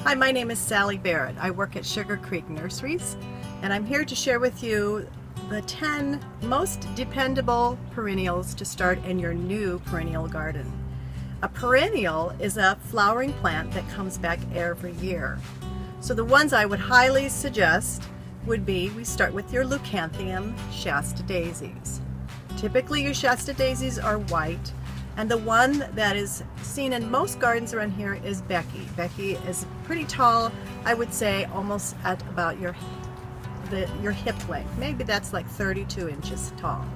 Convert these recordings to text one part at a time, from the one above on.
Hi, my name is Sally Barrett. I work at Sugar Creek Nurseries, and I'm here to share with you the 10 most dependable perennials to start in your new perennial garden. A perennial is a flowering plant that comes back every year. So the ones I would highly suggest would be, we start with your Leucanthemum Shasta daisies. Typically your Shasta daisies are white, and the one that is seen in most gardens around here is Becky. Becky is pretty tall, I would say almost at about your hip length. Maybe that's like 32 inches tall.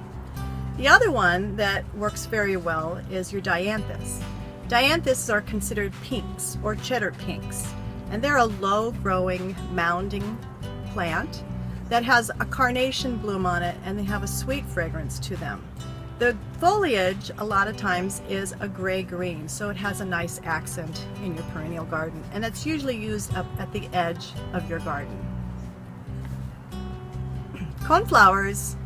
The other one that works very well is your Dianthus. Dianthus are considered pinks or cheddar pinks, and they're a low-growing mounding plant that has a carnation bloom on it, and they have a sweet fragrance to them. The foliage a lot of times is a gray-green, so it has a nice accent in your perennial garden, and it's usually used up at the edge of your garden. Coneflowers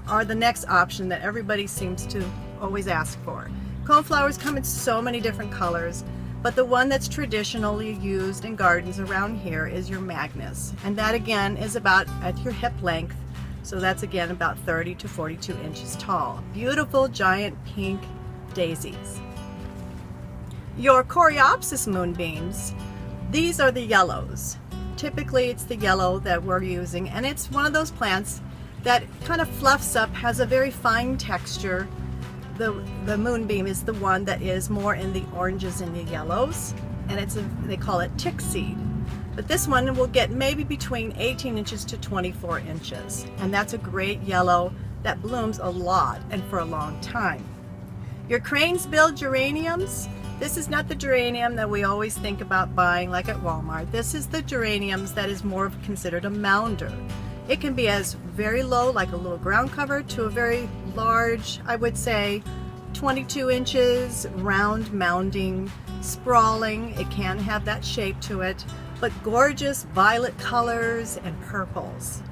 are the next option that everybody seems to always ask for. Coneflowers come in so many different colors, but the one that's traditionally used in gardens around here is your Magnus, and that again is about at your hip length. So that's again about 30 to 42 inches tall. Beautiful giant pink daisies. Your Coreopsis Moonbeams, these are the yellows. Typically it's the yellow that we're using, and it's one of those plants that kind of fluffs up, has a very fine texture. The moonbeam is the one that is more in the oranges and the yellows, and they call it tick seed. But this one will get maybe between 18 inches to 24 inches. And that's a great yellow that blooms a lot and for a long time. Your Cranesbill Geraniums, this is not the geranium that we always think about buying like at Walmart. This is the geraniums that is more of considered a mounder. It can be as very low, like a little ground cover, to a very large, I would say 22 inches, round mounding, sprawling. It can have that shape to it, but gorgeous violet colors and purples.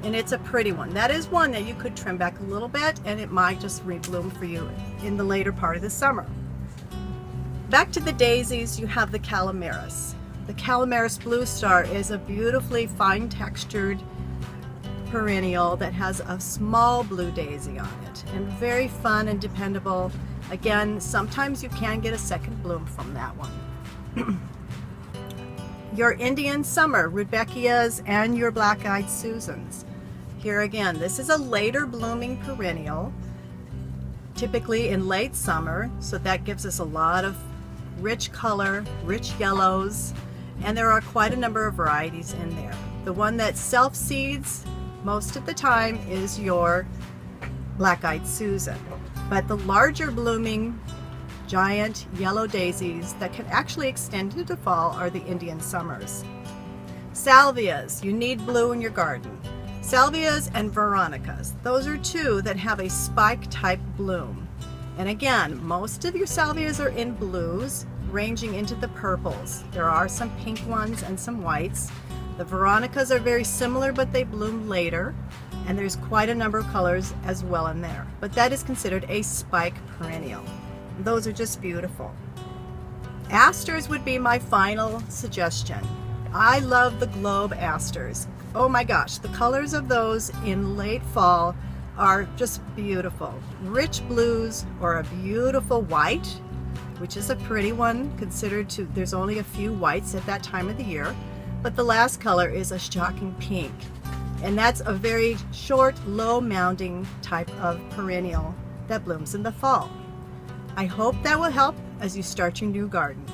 And it's a pretty one. That is one that you could trim back a little bit, and it might just rebloom for you in the later part of the summer. Back to the daisies, you have the Calomiris. The Calomiris Blue Star is a beautifully fine textured perennial that has a small blue daisy on it, and very fun and dependable. Again, sometimes you can get a second bloom from that one. Your Indian Summer Rudbeckias and your Black-Eyed Susans. Here again, this is a later blooming perennial, typically in late summer, so that gives us a lot of rich color, rich yellows, and there are quite a number of varieties in there. The one that self-seeds most of the time is your Black-Eyed Susan, but the larger blooming giant yellow daisies that can actually extend into fall are the Indian Summers. Salvias, you need blue in your garden. Salvias and Veronicas, those are two that have a spike type bloom. And again, most of your salvias are in blues, ranging into the purples. There are some pink ones and some whites. The Veronicas are very similar, but they bloom later, and there's quite a number of colors as well in there. But that is considered a spike perennial. Those are just beautiful. Asters would be my final suggestion. I love the globe asters. Oh my gosh, the colors of those in late fall are just beautiful. Rich blues or a beautiful white, which is a pretty one considered to, there's only a few whites at that time of the year, but the last color is a shocking pink. And that's a very short, low mounding type of perennial that blooms in the fall. I hope that will help as you start your new garden.